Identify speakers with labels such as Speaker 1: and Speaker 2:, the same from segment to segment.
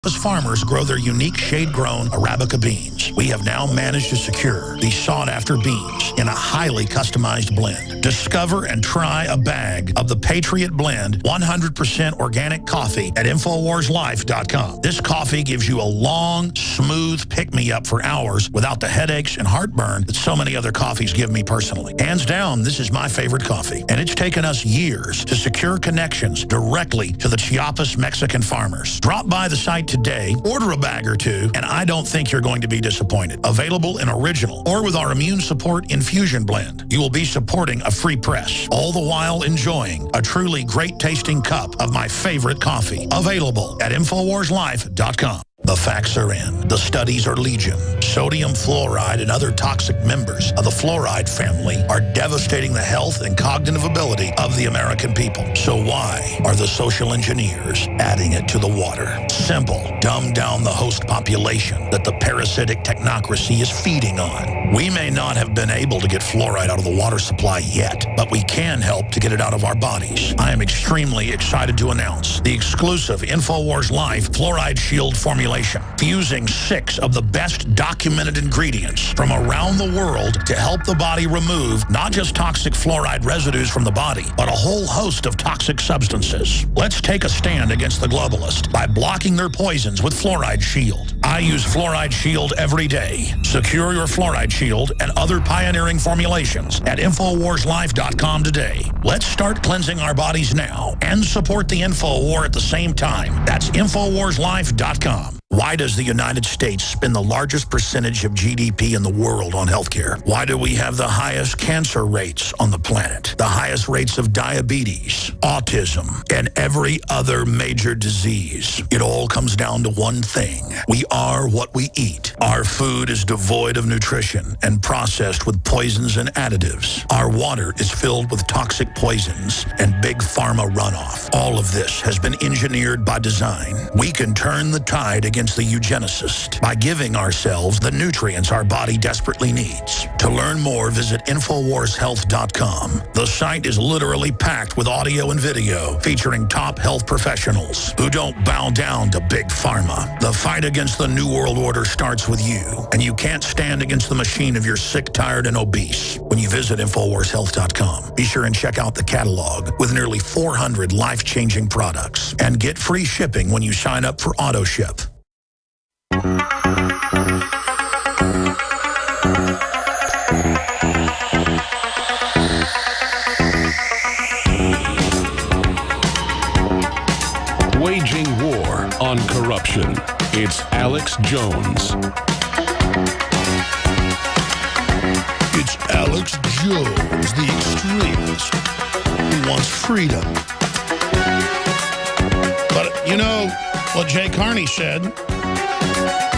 Speaker 1: As farmers grow their unique shade-grown Arabica beans, we have now managed to secure these sought-after beans in a highly customized blend. Discover and try a bag of the Patriot Blend 100% organic coffee at InfoWarsLife.com. This coffee gives you a long, smooth pick-me-up for hours without the headaches and heartburn that so many other coffees give me personally. Hands down, this is my favorite coffee, and it's taken us years to secure connections directly to the Chiapas Mexican farmers. Drop by the site today, order a bag or two, and I don't think you're going to be disappointed. Available in original or with our immune support infusion blend. You will be supporting a free press, all the while enjoying a truly great tasting cup of my favorite coffee. Available at InfoWarsLife.com. The facts are in. The studies are legion. Sodium fluoride and other toxic members of the fluoride family are devastating the health and cognitive ability of the American people. So why are the social engineers adding it to the water? Simple. Dumb down the host population that the parasitic technocracy is feeding on. We may not have been able to get fluoride out of the water supply yet, but we can help to get it out of our bodies. I am extremely excited to announce the exclusive InfoWars Life Fluoride Shield formulation, fusing 6 of the best documented ingredients from around the world to help the body remove not just toxic fluoride residues from the body, but a whole host of toxic substances. Let's take a stand against the globalists by blocking their poisons with Fluoride Shield. I use Fluoride Shield every day. Secure your Fluoride Shield and other pioneering formulations at InfoWarsLife.com today. Let's start cleansing our bodies now and support the info war at the same time. That's InfoWarsLife.com. Why does the United States spend the largest percentage of GDP in the world on healthcare? Why do we have the highest cancer rates on the planet, the highest rates of diabetes, autism, and every other major disease? It all comes down to one thing. We are what we eat. Our food is devoid of nutrition and processed with poisons and additives. Our water is filled with toxic poisons and big pharma runoff. All of this has been engineered by design. We can turn the tide against the eugenicist by giving ourselves the nutrients our body desperately needs. To learn more, visit InfoWarsHealth.com. The site is literally packed with audio and video featuring top health professionals who don't bow down to big pharma. The fight against the New World Order starts with you, and you can't stand against the machine if you're sick, tired, and obese. When you visit InfoWarsHealth.com, be sure and check out the catalog with nearly 400 life-changing products and get free shipping when you sign up for AutoShip.
Speaker 2: Waging war on corruption. It's Alex Jones.
Speaker 1: It's Alex Jones, the extremist who wants freedom. But you know what Jay Carney said?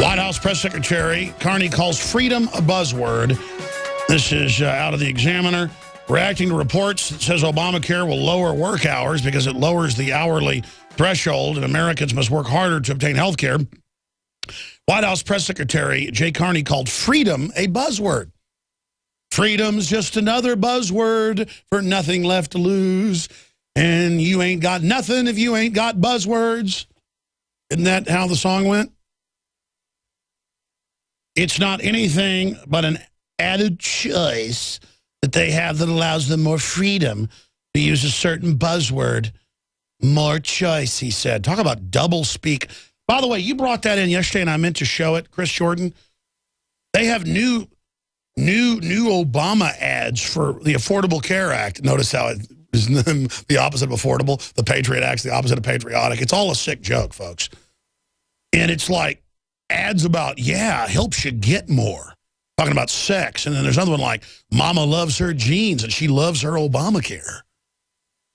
Speaker 1: White House Press Secretary Carney calls freedom a buzzword. This is out of the Examiner. Reacting to reports that says Obamacare will lower work hours because it lowers the hourly threshold and Americans must work harder to obtain health care. White House Press Secretary Jay Carney called freedom a buzzword. Freedom's just another buzzword for nothing left to lose. And you ain't got nothing if you ain't got buzzwords. Isn't that how the song went? It's not anything but an added choice that they have that allows them more freedom to use a certain buzzword. More choice, he said. Talk about double speak. By the way, you brought that in yesterday, and I meant to show it, Chris Jordan. They have new Obama ads for the Affordable Care Act. Notice how it is the opposite of affordable. The Patriot Act's the opposite of patriotic. It's all a sick joke, folks. And it's like ads about, yeah, helps you get more. Talking about sex. And then there's another one like, Mama loves her jeans and she loves her Obamacare.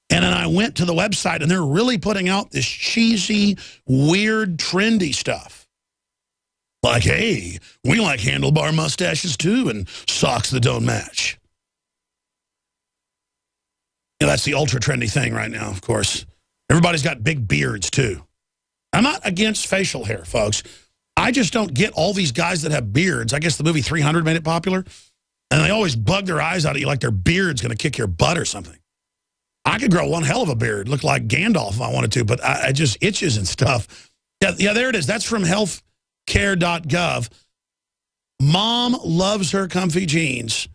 Speaker 1: And then I went to the website and they're really putting out this cheesy, weird, trendy stuff. Like, hey, we like handlebar mustaches too and socks that don't match. Yeah, that's the ultra trendy thing right now, of course. Everybody's got big beards too. I'm not against facial hair, folks. I just don't get all these guys that have beards. I guess the movie 300 made it popular. And they always bug their eyes out at you like their beard's going to kick your butt or something. I could grow one hell of a beard, look like Gandalf if I wanted to, but I just itches and stuff. Yeah, there it is. That's from healthcare.gov. Mom loves her comfy jeans.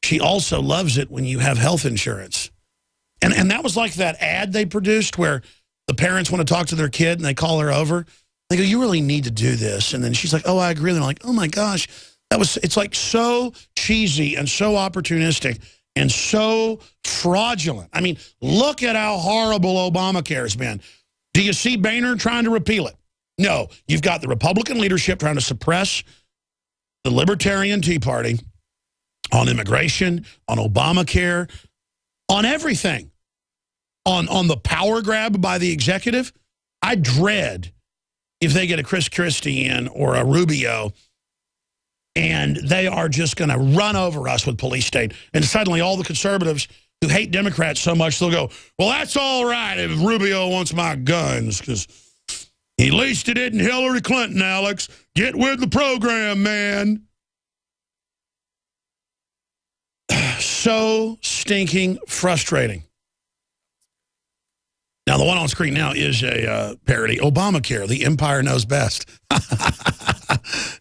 Speaker 1: She also loves it when you have health insurance. And that was like that ad they produced where the parents want to talk to their kid and they call her over. They go, you really need to do this. And then she's like, oh, I agree. And they're like, oh, my gosh. It's like so cheesy and so opportunistic and so fraudulent. I mean, look at how horrible Obamacare has been. Do you see Boehner trying to repeal it? No. You've got the Republican leadership trying to suppress the Libertarian Tea Party on immigration, on Obamacare, on everything, on the power grab by the executive. I dread if they get a Chris Christie in or a Rubio, and they are just going to run over us with police state. And suddenly all the conservatives who hate Democrats so much, they'll go, well, that's all right if Rubio wants my guns, because at least it isn't Hillary Clinton, Alex. Get with the program, man. So stinking frustrating. Now, the one on screen now is a parody. Obamacare, the empire knows best.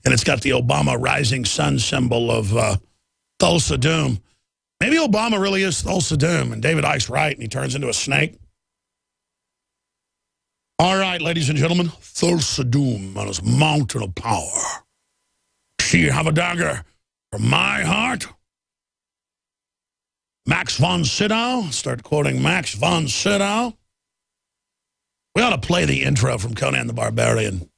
Speaker 1: And it's got the Obama rising sun symbol of Thulsa Doom. Maybe Obama really is Thulsa Doom, and David Icke's right, and he turns into a snake. All right, ladies and gentlemen, Thulsa Doom on his mountain of power. She have a dagger from my heart. Max von Sydow. Start quoting Max von Sydow. We ought to play the intro from Conan the Barbarian.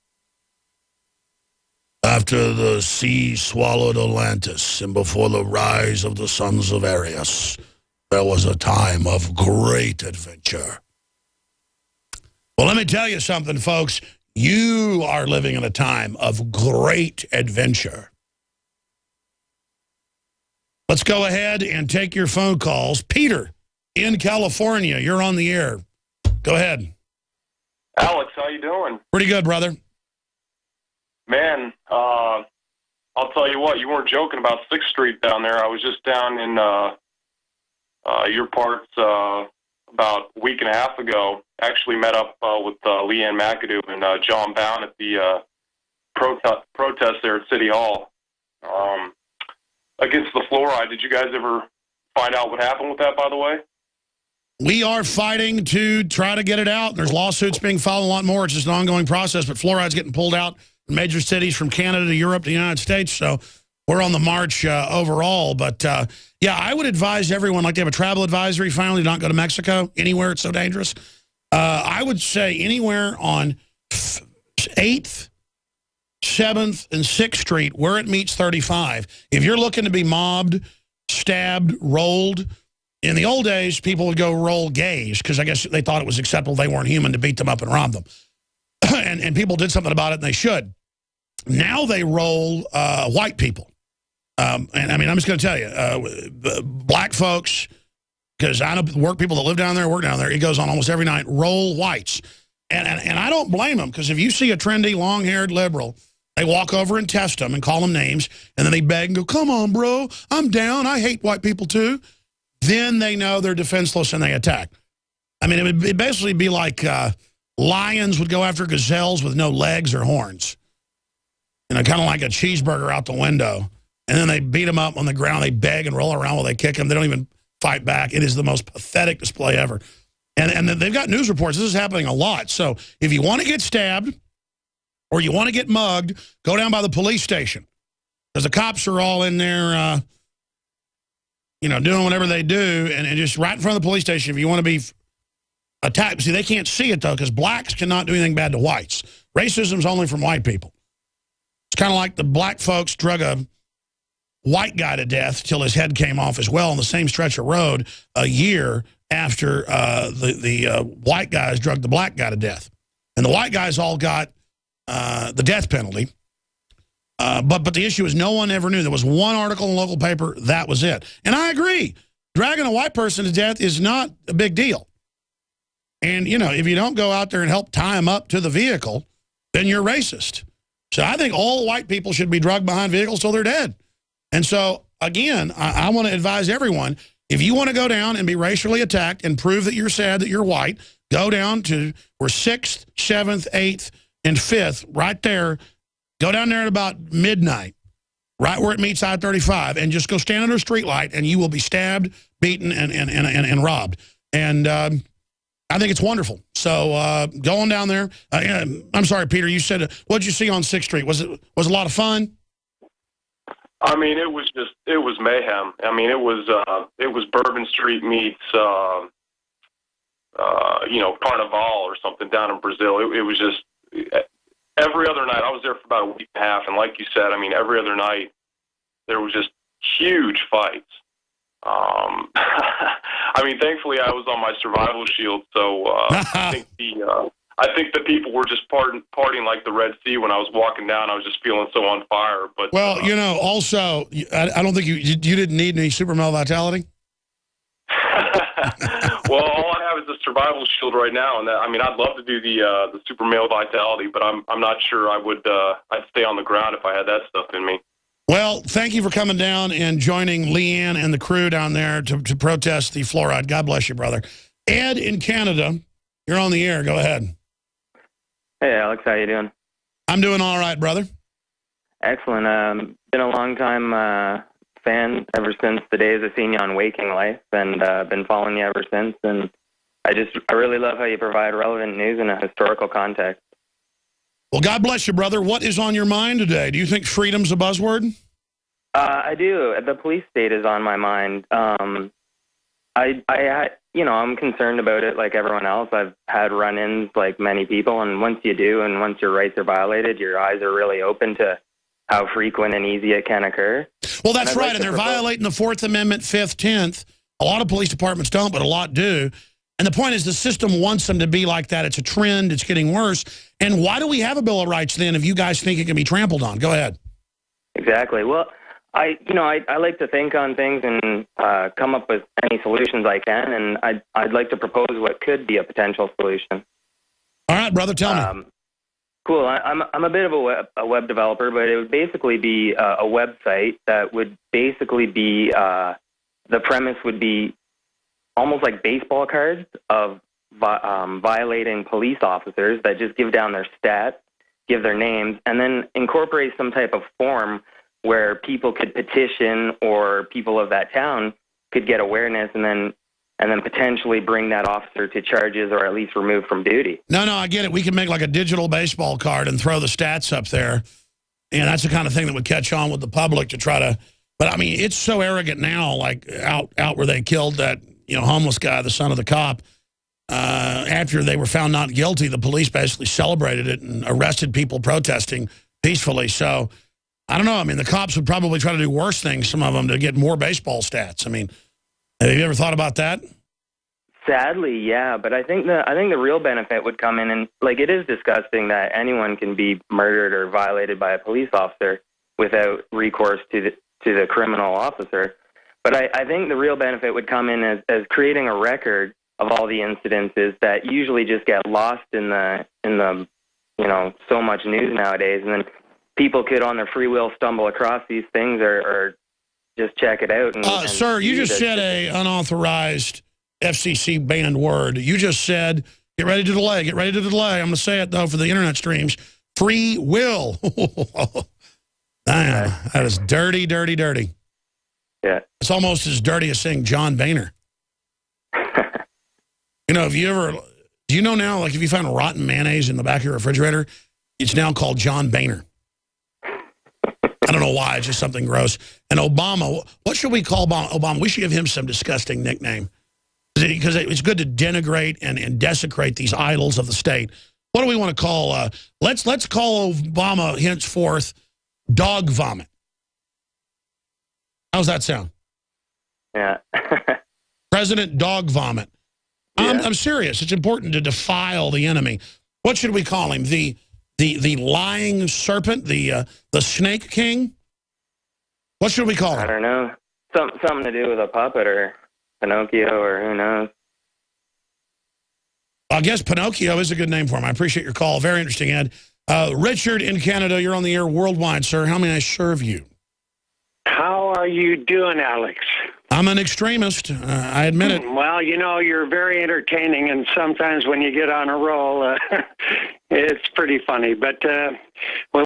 Speaker 1: After the sea swallowed Atlantis and before the rise of the sons of Ares, there was a time of great adventure. Well, let me tell you something, folks. You are living in a time of great adventure. Let's go ahead and take your phone calls. Peter, in California, you're on the air. Go ahead.
Speaker 3: Alex, how you doing?
Speaker 1: Pretty good, brother.
Speaker 3: Man, I'll tell you what, you weren't joking about 6th Street down there. I was just down in your parts about a week and a half ago. Actually met up with Leanne McAdoo and John Bound at the protest there at City Hall against the fluoride. Did you guys ever find out what happened with that, by the way?
Speaker 1: We are fighting to try to get it out. There's lawsuits being filed, a lot more. It's just an ongoing process, but fluoride's getting pulled out in major cities from Canada to Europe to the United States, so we're on the march overall. But, yeah, I would advise everyone, like they have a travel advisory finally, to not go to Mexico, anywhere it's so dangerous. I would say anywhere on 8th, 7th, and 6th Street, where it meets 35, if you're looking to be mobbed, stabbed, rolled, in the old days, people would go roll gays because I guess they thought it was acceptable. They weren't human to beat them up and rob them. and people did something about it, and they should. Now they roll white people. And, I mean, I'm just going to tell you, black folks, because I know work people that live down there, work down there, it goes on almost every night, roll whites. And I don't blame them, because if you see a trendy, long-haired liberal, they walk over and test them and call them names, and then they beg and go, come on, bro, I'm down. I hate white people, too. Then they know they're defenseless and they attack. I mean, it would basically be like lions would go after gazelles with no legs or horns. You know, kind of like a cheeseburger out the window. And then they beat them up on the ground. They beg and roll around while they kick them. They don't even fight back. It is the most pathetic display ever. And they've got news reports. This is happening a lot. So if you want to get stabbed or you want to get mugged, go down by the police station. Because the cops are all in there, you know, doing whatever they do, and just right in front of the police station if you want to be attacked. See, they can't see it, though, because blacks cannot do anything bad to whites. Racism's only from white people. It's kind of like the black folks drug a white guy to death till his head came off as well on the same stretch of road a year after the white guys drug the black guy to death. And the white guys all got the death penalty. But the issue is no one ever knew. There was one article in the local paper. That was it. And I agree. Dragging a white person to death is not a big deal. And, you know, if you don't go out there and help tie them up to the vehicle, then you're racist. So I think all white people should be drugged behind vehicles till they're dead. And so, again, I want to advise everyone, if you want to go down and be racially attacked and prove that you're sad that you're white, go down to where 6th, 7th, 8th, and 5th, right there. Go down there at about midnight, right where it meets I-35, and just go stand under a street light, and you will be stabbed, beaten, and robbed. And I think it's wonderful. So go on down there. I'm sorry, Peter, you said, what'd you see on 6th Street? Was it a lot of fun?
Speaker 3: I mean, it was mayhem. I mean, it was Bourbon Street meets, Carnival or something down in Brazil. It was just every other night. I was there for about a week and a half, and like you said, I mean, every other night there was just huge fights. I mean, thankfully I was on my survival shield, so I think the people were just partying like the Red Sea when I was walking down. I was just feeling so on fire. But
Speaker 1: well, also, I don't think you didn't need any super male vitality.
Speaker 3: Well, all I have is a survival shield right now, and I mean, I'd love to do the super male vitality, but I'm not sure I'd stay on the ground if I had that stuff in me.
Speaker 1: Well, thank you for coming down and joining Leanne and the crew down there to protest the fluoride. God bless you, brother. Ed in Canada, you're on the air. Go ahead.
Speaker 4: Hey, Alex, how you doing?
Speaker 1: I'm doing all right, brother. Excellent.
Speaker 4: Been a long time fan ever since the days I've seen you on Waking Life, and been following you ever since. And I really love how you provide relevant news in a historical context.
Speaker 1: Well, God bless you, brother. What is on your mind today? Do you think freedom's a buzzword?
Speaker 4: I do. The police state is on my mind. I'm concerned about it like everyone else. I've had run-ins like many people, and once you do, and once your rights are violated, your eyes are really open to how frequent and easy it can occur.
Speaker 1: Well, that's right, and they're violating the 4th Amendment, 5th, 10th. A lot of police departments don't, but a lot do. And the point is the system wants them to be like that. It's a trend. It's getting worse. And why do we have a Bill of Rights then if you guys think it can be trampled on? Go ahead.
Speaker 4: Exactly. Well, I like to think on things and come up with any solutions I can, and I'd like to propose what could be a potential solution.
Speaker 1: All right, brother, tell me.
Speaker 4: Cool. I'm a bit of a web developer, but it would basically be a website that would basically be the premise would be almost like baseball cards of violating police officers that just give down their stats, give their names, and then incorporate some type of form where people could petition or people of that town could get awareness and then potentially bring that officer to charges or at least removed from duty.
Speaker 1: No, I get it. We can make like a digital baseball card and throw the stats up there. And that's the kind of thing that would catch on with the public to try to... But, I mean, it's so arrogant now, like out where they killed that, homeless guy, the son of the cop. After they were found not guilty, the police basically celebrated it and arrested people protesting peacefully. So... I don't know. I mean, the cops would probably try to do worse things, some of them, to get more baseball stats. I mean, have you ever thought about that?
Speaker 4: Sadly, yeah. But I think the real benefit would come in, and like it is disgusting that anyone can be murdered or violated by a police officer without recourse to the criminal officer. But I think the real benefit would come in as creating a record of all the incidences that usually just get lost in the so much news nowadays, and then people could, on their free will, stumble across these things or just check it out. And
Speaker 1: sir, you just said an unauthorized FCC banned word. You just said, get ready to delay, get ready to delay. I'm going to say it, though, for the internet streams. Free will. Damn, that is dirty, dirty, dirty.
Speaker 4: Yeah.
Speaker 1: It's almost as dirty as saying John Boehner. Do you know now, like if you find rotten mayonnaise in the back of your refrigerator, it's now called John Boehner. I don't know why. It's just something gross. And Obama, what should we call Obama? We should give him some disgusting nickname. Because it's good to denigrate and desecrate these idols of the state. What do we want to call? Let's call Obama henceforth Dog Vomit. How's that sound?
Speaker 4: Yeah.
Speaker 1: President Dog Vomit.
Speaker 4: Yeah.
Speaker 1: I'm serious. It's important to defile the enemy. What should we call him? The lying serpent, the snake king? What should we call him?
Speaker 4: I don't know. Something to do with a puppet or Pinocchio or who knows.
Speaker 1: I guess Pinocchio is a good name for him. I appreciate your call. Very interesting, Ed. Richard in Canada, you're on the air worldwide, sir. How may I serve you?
Speaker 5: How are you doing, Alex?
Speaker 1: I'm an extremist. I admit it.
Speaker 5: Well, you know, you're very entertaining, and sometimes when you get on a roll, it's pretty funny. But well.